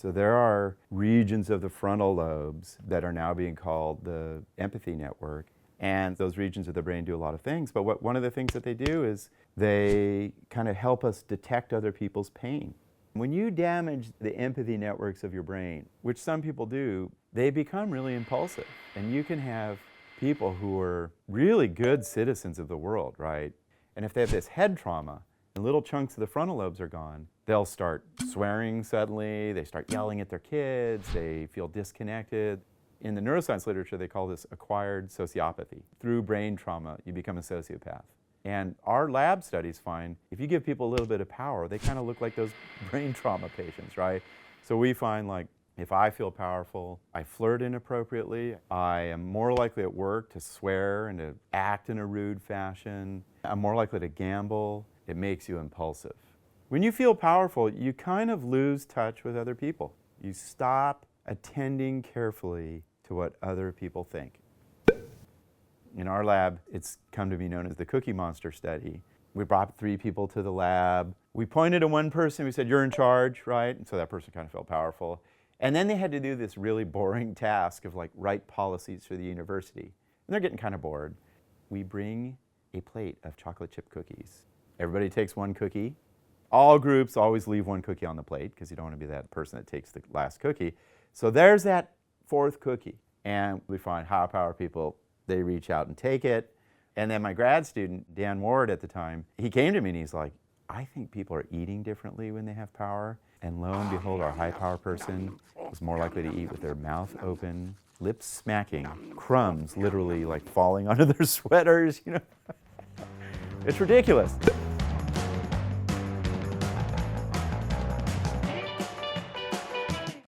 So there are regions of the frontal lobes that are now being called the empathy network. And those regions of the brain do a lot of things. But one of the things that they do is they kind of help us detect other people's pain. When you damage the empathy networks of your brain, which some people do, they become really impulsive. And you can have people who are really good citizens of the world, right? And if they have this head trauma, and little chunks of the frontal lobes are gone, they'll start swearing suddenly, they start yelling at their kids, they feel disconnected. In the neuroscience literature, they call this acquired sociopathy. Through brain trauma, you become a sociopath. And our lab studies find if you give people a little bit of power, they kind of look like those brain trauma patients, right? So we find, like, if I feel powerful, I flirt inappropriately, I am more likely at work to swear and to act in a rude fashion, I'm more likely to gamble. It makes you impulsive. When you feel powerful, you kind of lose touch with other people. You stop attending carefully to what other people think. In our lab, it's come to be known as the Cookie Monster study. We brought 3 people to the lab. We pointed at one person, we said, "You're in charge," right? And so that person kind of felt powerful. And then they had to do this really boring task of, like, write policies for the university. And they're getting kind of bored. We bring a plate of chocolate chip cookies. Everybody takes one cookie. All groups always leave one cookie on the plate because you don't want to be that person that takes the last cookie. So there's that 4th cookie. And we find high power people, they reach out and take it. And then my grad student, Dan Ward at the time, he came to me and he's like, "I think people are eating differently when they have power." And lo and behold, our high power person was more likely to eat with their mouth open, lips smacking, crumbs literally like falling onto their sweaters, you know. It's ridiculous.